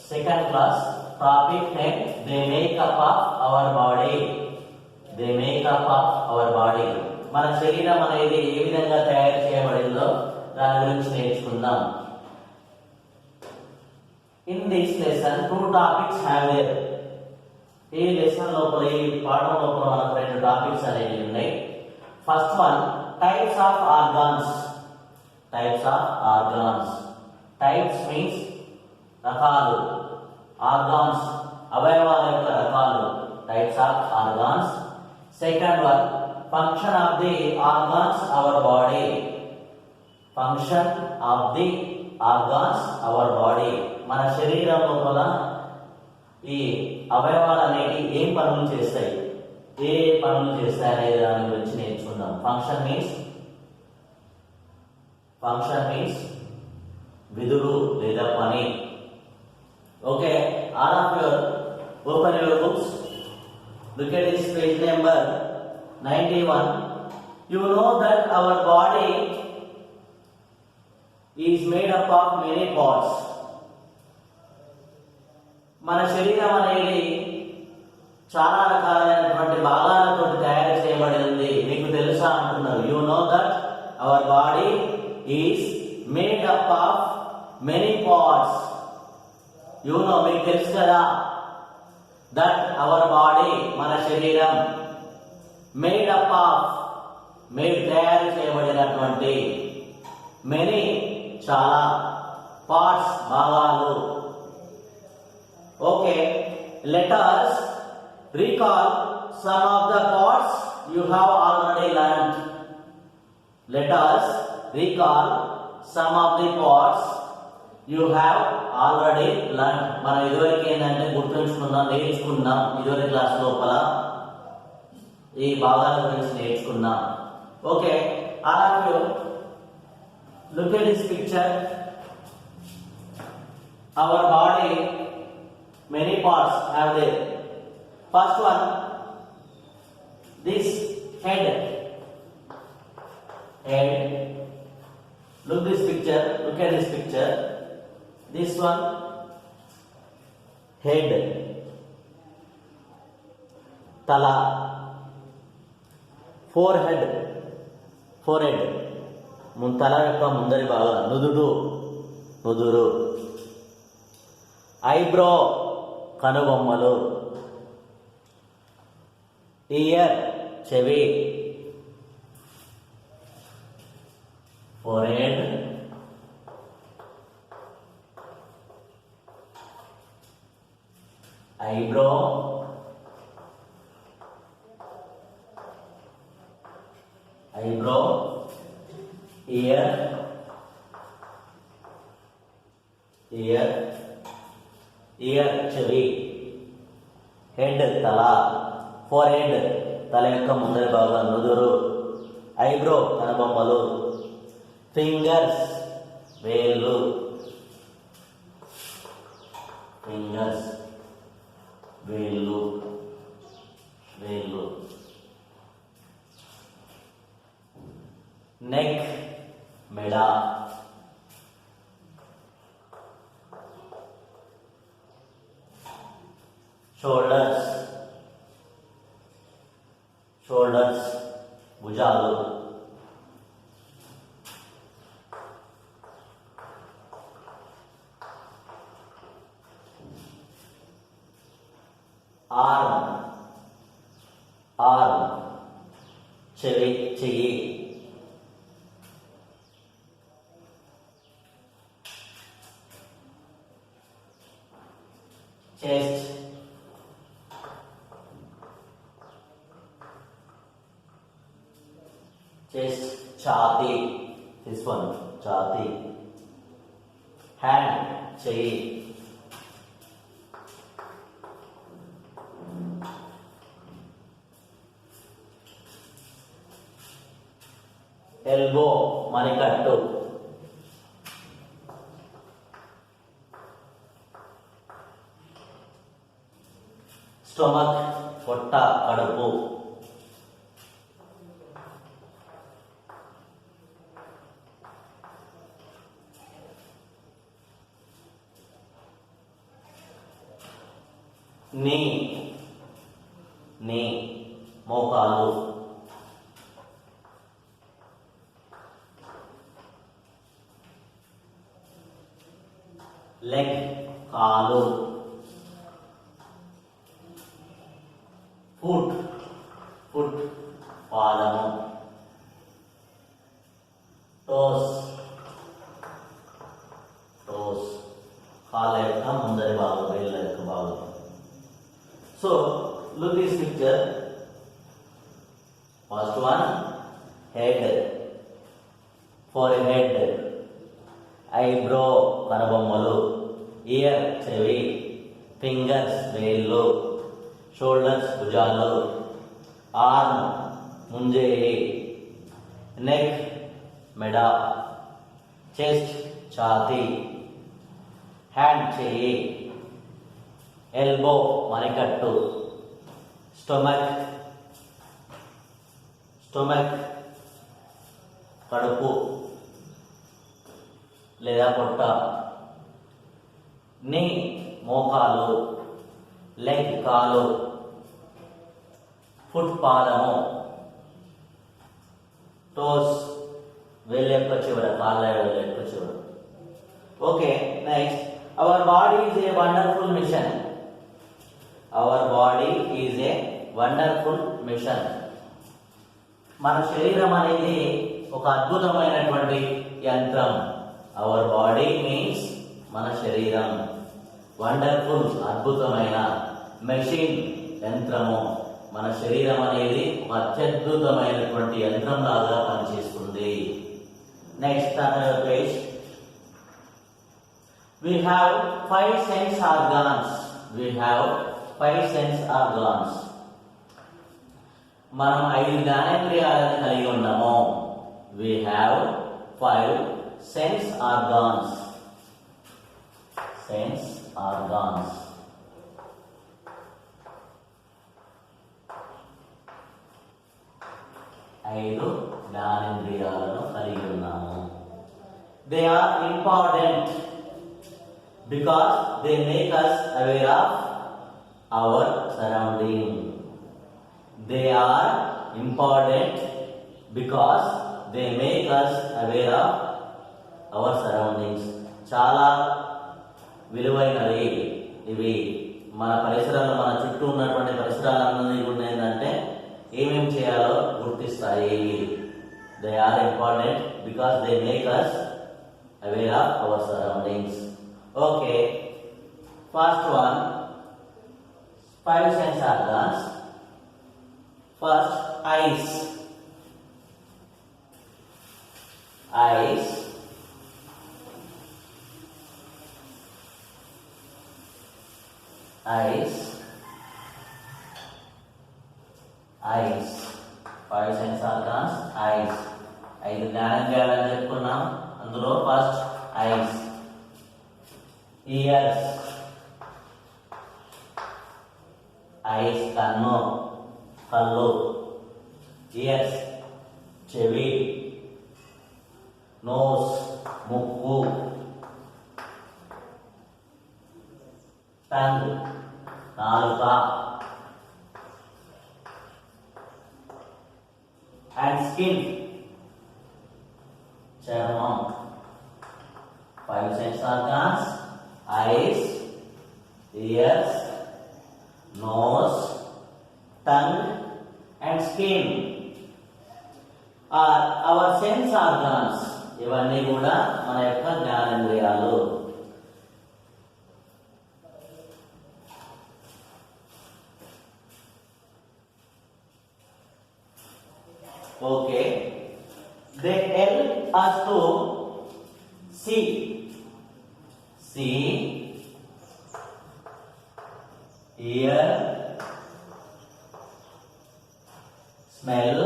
Second class topic name they make up of our body. They make up of our body. మన శరీరం అనేది ఏ విధంగా తయారు చేయబడిందో దాని గురించి నేర్చుకుందాం. In this lesson two topics have there. ఈ లెసన్ లోపల ఈ పాఠం లోపల మనకు రెండు టాపిక్స్ అనేవి ఉన్నాయి. First one types of organs. Types of organs. Types means రకాలు, ఆర్గాన్స్ అవయవాల యొక్క రకాలు, types of organs. Second one function of the organs our body. Function of the organs our body. మన శరీరం లోపల ఈ అవయవాలు అనేవి ఏం పనులు చేస్తాయి, ఏ పనులు చేస్తాయి అనే దాని గురించి నేర్చుకుందాం. ఫంక్షన్ మీన్స్ విధులు లేదా పని. Okay, all of your open your books. Look at this page number 91. You know that our body is made up of many parts. మన శరీరం అనేది చాలా రకాలైనటువంటి భాగాలతో తయారు చేయబడి ఉంది. మీకు తెలుసా అంటున్నారు. You know that our body is made up of many parts. You know, మీకు తెలుసు కదా, that our body మన శరీరం made up of తయారు చేయబడినటువంటి many చాలా parts భాగాలు. Okay, let us recall some of the parts you have already learned. Let us recall some of the parts you have already learned. మనం ఇదివరకు ఏంటంటే గుర్తుంచుకున్నాం, నేర్చుకున్నాం. ఇదివరకు క్లాస్ లోపల ఈ భాగాల గురించి నేర్చుకున్నాం. Okay, all of you look at this picture. Our body many parts have there. First one, this head. Look this picture. Look at this picture. This one, head. Tala. Forehead. తల యొక్క ముందరి భాగం. నుదురు. ఐబ్రో, కనుబొమ్మలు. Year, చెవి. Forehead, eyebrow, year, చెవి. Head, తల. Forehead, తల యొక్క ముందరి భాగం, నుదురు. ఐబ్రో, కనుబొమ్మలు. ఫింగర్స్, వేళ్ళు. నెక్, మెడ. షోల్డర్స్, భుజాలు. ఆర్మ్, చెయ్యి. చెస్ట్, ఛాతీ. This one, ఛాతీ. హ్యాండ్, చెయ్యి. ఎల్బో, మణికట్టు. స్టొమక్, పొట్ట, కడుపు. నీ నీ మోకాలు. లెగ్ కాలు. ఫుట్ ఫుట్ పాదము. టోస్ టోస్ కాళ్ళ యొక్క ముందరి భాగం, వేళ్ళ యొక్క భాగం. So look this picture. First one head, forehead, eyebrow కనుబొమ్మలు, ఇయర్ చెవి, ఫింగర్స్ వేళ్ళు, షోల్డర్స్ భుజాలు, ఆర్మ్ ముంజేయి, నెక్ మెడ, చెస్ట్ ఛాతీ, హ్యాండ్ చెయ్యి, ఎల్బో మణికట్టు, స్టొమక్ స్టొమక్ కడుపు లేదా పొట్ట, నీ మోకాలు, లెగ్ కాలు, ఫుట్ పాదము, టోస్ వేళ్ళ యొక్క చివర, కాళ్ళ వేళ్ళ యొక్క చివర. Okay, next. Our body is a wonderful machine. Our body is a wonderful machine. మన శరీరం అనేది ఒక అద్భుతమైనటువంటి యంత్రం. అవర్ బాడీ మీన్స్ మన శరీరం, వండర్ఫుల్ అద్భుతమైన, మెషిన్ యంత్రము. మన శరీరం అనేది ఒక అత్యద్భుతమైనటువంటి యంత్రం లాగా పనిచేస్తుంది. Next page. We have 5 sense organs. We have 5 sense organs. మనం 5 జ్ఞానేంద్రియాలను కలిగి ఉన్నాము. We have 5 sense organs. Sense organs. ఐదు జ్ఞానేంద్రియాలను కలిగి ఉన్నాము. They are important because they make us aware of our surrounding. They are important because they make us aware of our surroundings. చాలా విలువైనవి ఇవి. మన పరిసరాలు, మన చుట్టూ ఉన్నటువంటి పరిసరాలన్నీ కూడా ఏంటంటే ఏమేమి చేయాలో గుర్తిస్తాయి. They are important because they make us aware of our surroundings. Okay, first one, 5 sense organs. First, eyes. Eyes. Eyes. Eyes. 5 sense organs. Eyes. 5 జ్ఞానేంద్రియాలని చెప్పుకున్నాం. అందులో ఫస్ట్ ఐస్. Ears. Eyes కన్ను, కళ్ళు. Ears చెవి. Nose ముక్కు. Tongue నాలుక. And skin చర్మం. 5 sense organs. Eyes, ears, nose, tongue and skin are our sense organs. ఇవన్నీ కూడా మన యొక్క జ్ఞానేంద్రియాలు. Okay, they help us to see. See, hear, smell,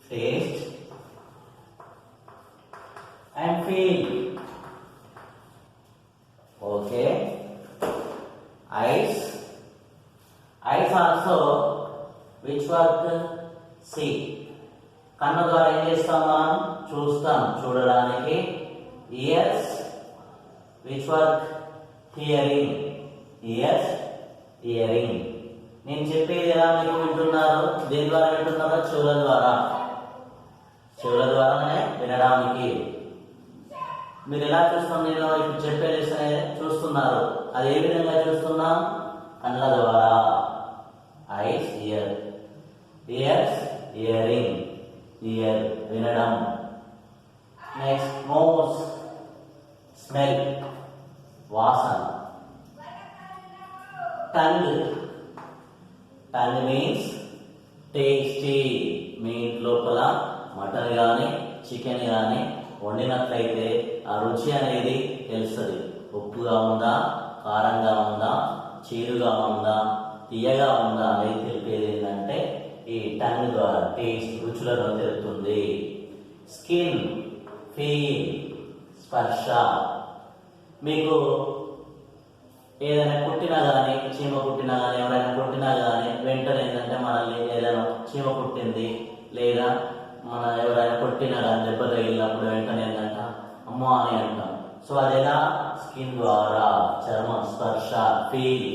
taste and feel. Okay, eyes. Eyes also which work? See. కన్ను ద్వారా ఏం చేస్తాం? మనం చూస్తాం, చూడడానికి. Years which work? Hearing, years, hearing. నేను చెప్పేది ఎలా మీకు వింటున్నారు? దేని ద్వారా వింటున్నారో? చెవుల ద్వారా. చెవుల ద్వారానే వినడానికి. మీరు ఎలా చూస్తాం? నేను ఇప్పుడు చెప్పే లెసన్ చూస్తున్నారు. అది ఏ విధంగా చూస్తున్నాం? కళ్ళ ద్వారా. Eyes, ear, ears, hearing, ear వినడం. నెక్స్ట్ నోస్, స్మెల్ వాసన. Tongue, tongue means tasty. మీ లోపల మటన్ కానీ చికెన్ కానీ వండినట్లయితే ఆ రుచి అనేది తెలుస్తుంది. ఉప్పుగా ఉందా, కారంగా ఉందా, చేదుగా ఉందా, తీయగా ఉందా అనేది తెలిపేది ఏంటంటే ఈ టంగ్ ద్వారా టేస్ట్, రుచులను తెలుపుతుంది. స్కిన్, ఫీల్, స్పర్శ. మీకు ఏదైనా కుట్టినా కానీ, చీమ కుట్టినా కానీ, ఎవరైనా కుట్టినా కానీ వెంటనే ఏంటంటే మనల్ని ఏదైనా చీమ కుట్టింది లేదా మన ఎవరైనా కొట్టినా కానీ దెబ్బ తగిలినప్పుడు వెంటనే ఏంటంటే అమ్మ అని అంటాం. సో అది ఎలా? స్కిన్ ద్వారా, చర్మం, స్పర్శ, feel.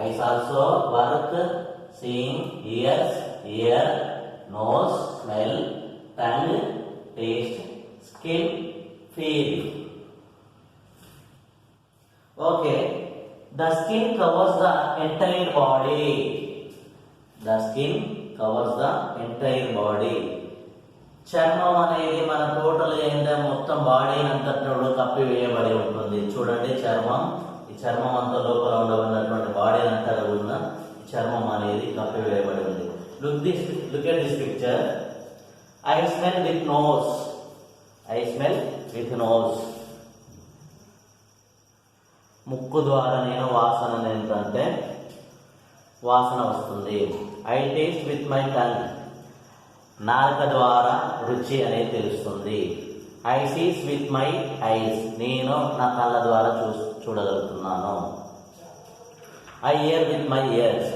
Eyes also work, seeing, ears, ear, nose, smell, tongue, taste, skin, feel. Okay, the skin covers the entire body. The skin covers the entire body. చర్మం అనేది మన టోటల్ ఏంటంటే మొత్తం బాడీ అంతటా కప్పి వేయబడి ఉంటుంది. చూడండి చర్మం, ఈ చర్మం అంతా లోపల ఉండబడినటువంటి బాడీ అంతా ఉన్న చర్మం అనేది కప్పి వేయబడి ఉంది. Look at this picture. I smell with nose. I smell with nose. ముక్కు ద్వారా నేను వాసన ఏంటంటే వాసన వస్తుంది. I taste with my tongue. నాలుక ద్వారా రుచి అనేది తెలుస్తుంది. I sees with my eyes. నేను నా కళ్ళ ద్వారా చూడగలుగుతున్నాను. I hear with my ears.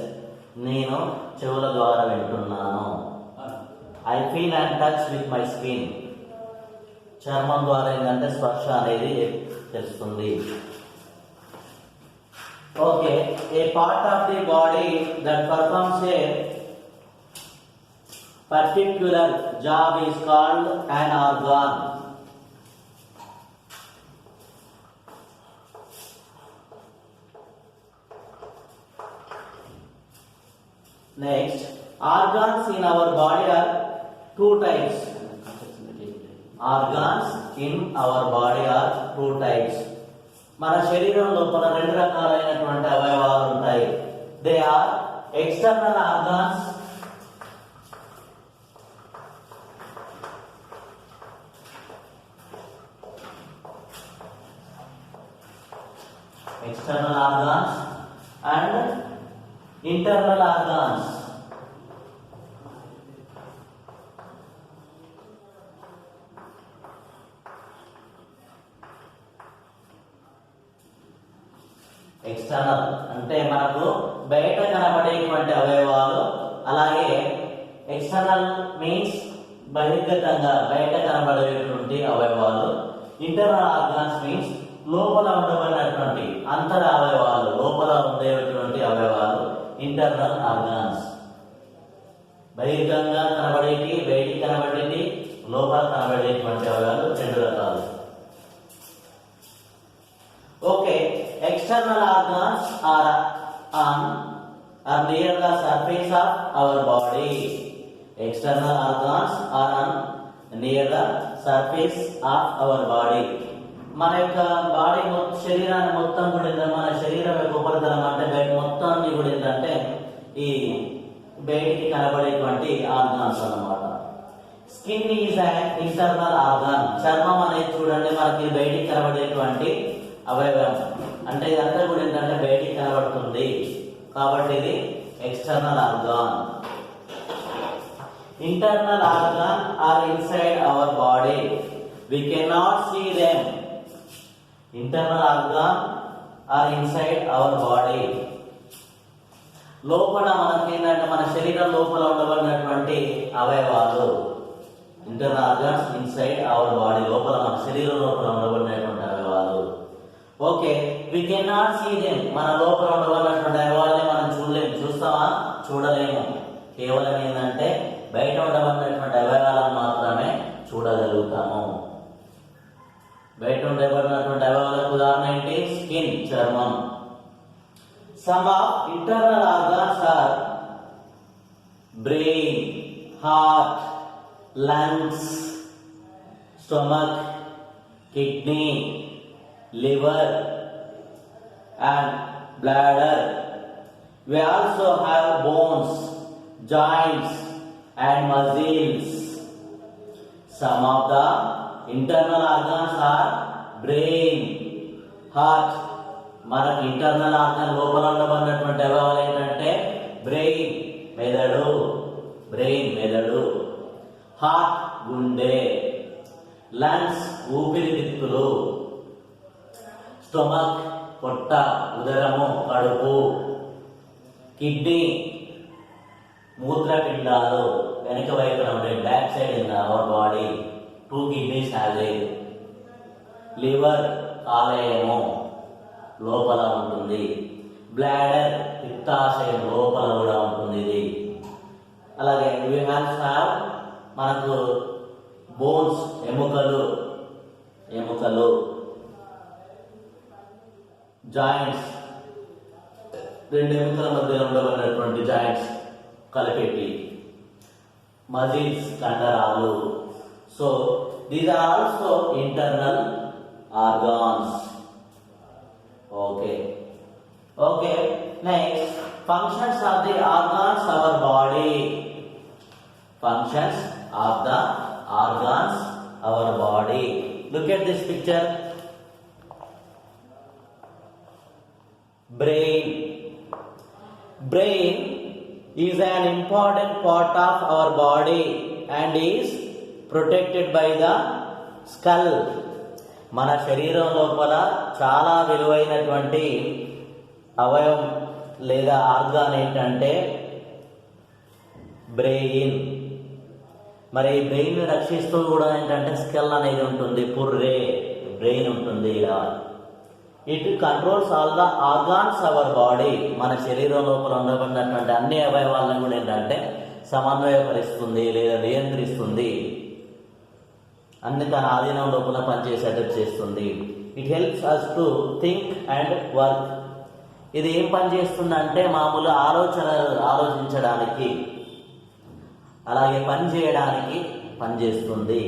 నేను చెవుల ద్వారా వింటున్నాను. I feel and touch with my skin. చర్మం ద్వారా ఏంటంటే స్పర్శ అనేది తెలుస్తుంది. Okay, a part of the body that performs a particular job is called an organ. Next, organs in our body are two types. Organs in our body are two types. మన శరీరం లోపల రెండు రకాలైనటువంటి అవయవాలు ఉంటాయి. They are external organs, and internal organs. External అంటే మనకు బయట కనబడేటువంటి అవయవాలు, అలాగే ఎక్స్టర్నల్ మీన్స్ బహిర్గతంగా బయట కనబడేటువంటి అవయవాలు. ఇంటర్నల్ ఆర్గాన్స్ మీన్స్ లోపల ఉండబడినటువంటి అంతర అవయవాలు, లోపల ఉండేటువంటి అవయవాలు ఇంటర్నల్ ఆర్గాన్స్. బహిర్గతంగా కనబడేటి, బయటికి కనబడేటి, లోపల కనబడేటువంటి అవయవాలు రెండు రకాలు. Okay, external organs are near the surface of our body. External organs are near the surface of our body. మన యొక్క బాడీ శరీరాన్ని మొత్తం కూడా మన శరీరం యొక్క ఉపరితలం అంటే బయట మొత్తాన్ని కూడా ఏంటంటే ఈ బయటికి కనబడేటువంటి ఆర్గాన్స్ అన్నమాట. Skin is an internal organ. చర్మం అనేది చూడండి మనకి బయటికి కనబడేటువంటి అవయవం, అంటే ఇదంతా కూడా ఏంటంటే బయటికి కనబడుతుంది కాబట్టి ఇది external organ. Internal organ are inside our body. We cannot see them. Internal organ are inside our body. లోపల మనకి ఏంటంటే మన శరీరం లోపల ఉండబడినటువంటి అవయవాలు. Internal organs inside our body, లోపల మన శరీరం లోపల ఉండబడినటువంటి అవయవాలు. Okay, we can not see them, మన లోపల ఉండవలసినటువంటి అవయవాల్ని మనం చూడలేము. చూస్తామా? చూడలేము. కేవలం ఏంటంటే బయట ఉండబడినటువంటి అవయవాలను మాత్రమే చూడగలుగుతాము. బయట ఉండబడినటువంటి అవయవాలకు ఉదాహరణ ఏంటి? స్కిన్, చర్మం. Some of internal organs are brain, heart, lungs, stomach, kidney, liver and bladder. We also have bones, joints and muscles. Some of the internal organs are brain, heart. మనకి ఇంటర్నల్ ఆర్గన్ లోపల ఉండబడినటువంటి అవయవాలు ఏంటంటే brain, మెదడు, heart, గుండె, lungs, ఊపిరితిత్తులు, stomach, పొట్ట, ఉదరము, కడుపు, కిడ్నీ, మూత్రపిండాలు, వెనుక వైపున ఉండే back side in our body 2 kidneys have it. Liver, కాలేయము లోపల ఉంటుంది. బ్లాడర్, పిత్తాశయం లోపల కూడా ఉంటుంది ఇది. అలాగే we also have మనకు బోన్స్, ఎముకలు, జాయింట్స్, 2 ఎముకల మధ్య ఉండబడినటువంటి జాయింట్స్ కలిపేటి, మజిల్స్, కండరాలు. So these are also internal organs. Okay next functions of the organs our body. Functions of the organs our body. Look at this picture. Brain is an important part of our body and is protected by the skull. మన శరీరం లోపల చాలా విలువైనటువంటి అవయవం లేదా organ ఏంటంటే brain. మరి brain రక్షిస్తూ కూడా ఏంటంటే స్కెల్ అనేది ఉంటుంది, బ్రెయిన్ ఉంటుంది. ఇలా it controls all the organs our body. మన శరీరం లోపల ఉండబడినటువంటి అన్ని అవయవాలను కూడా ఏంటంటే సమన్వయపరుస్తుంది లేదా నియంత్రిస్తుంది. అన్ని తన ఆధీనం లోపల పనిచేసేటట్టు చేస్తుంది. It helps us to think and work. ఇది ఏం పని చేస్తుందంటే మామూలు ఆలోచించడానికి అలాగే పని చేయడానికి పనిచేస్తుంది.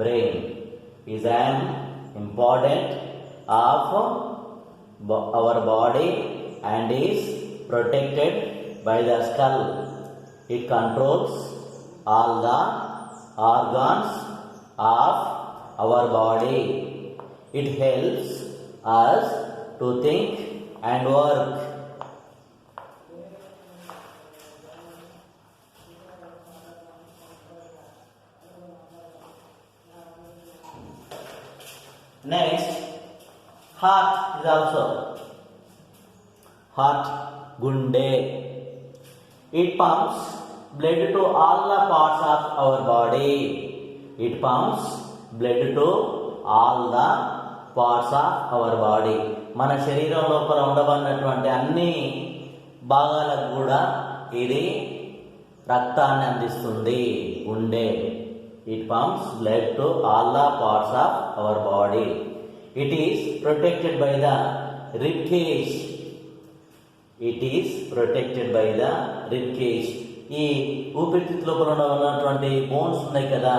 Brain is an important of our body and is protected by the skull. It controls all the organs of our body. It helps us to think and work. Next, heart is also gunde. It pumps blood to all the parts of our body. It pumps blood to all the parts of our body. మన శరీరం లోపల ఉండబడినటువంటి అన్ని భాగాలకు కూడా ఇది రక్తాన్ని అందిస్తుంది. గుండె. It pumps blood to all the parts of our body. It is protected by the rib cage. ఈ ఊపిరితిత్తు లోపల ఉన్నటువంటి బోన్స్ ఉన్నాయి కదా,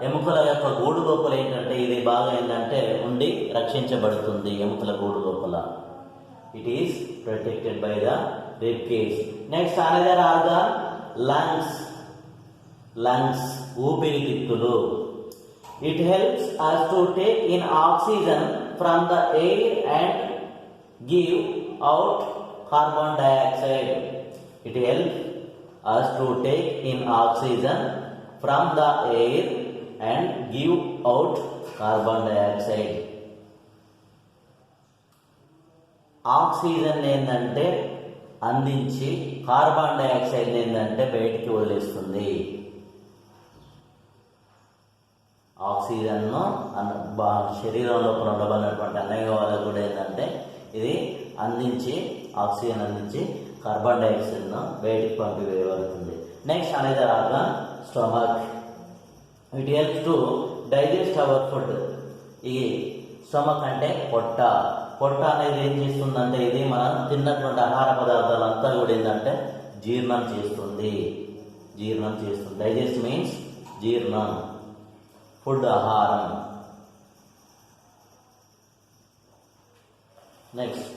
ఎముకల యొక్క గూడు లోపల ఏంటంటే ఇది బాగా ఏంటంటే ఉండి రక్షించబడుతుంది. ఎముకల గూడు లోపల it is protected by the rib cage. Next another organ lungs, ఊపిరితిత్తులు. It helps us to take in oxygen from the air and give out carbon dioxide. It helps us to take in oxygen from the air and give out carbon dioxide. Oxygen ఏంటంటే అందించి carbon dioxide ఏంటంటే బయటికి వదిలేస్తుంది. ఆక్సిజన్ను శరీరం లోపల ఉండబడినటువంటి అన్నవాళ్ళకు కూడా ఏంటంటే ఇది అందించి ఆక్సిజన్ అందించి కార్బన్ డైఆక్సైడ్ను బయటికి పంపివేయబడుతుంది. Next another organ stomach. It helps to digest our food. ఈ స్టమక్ అంటే పొట్ట. పొట్ట అనేది ఏం చేస్తుందంటే ఇది మనం తిన్నటువంటి ఆహార పదార్థాలంతా కూడా ఏంటంటే జీర్ణం చేస్తుంది. డైజెస్ట్ మీన్స్ జీర్ణం, ఫుడ్ ఆహారం. నెక్స్ట్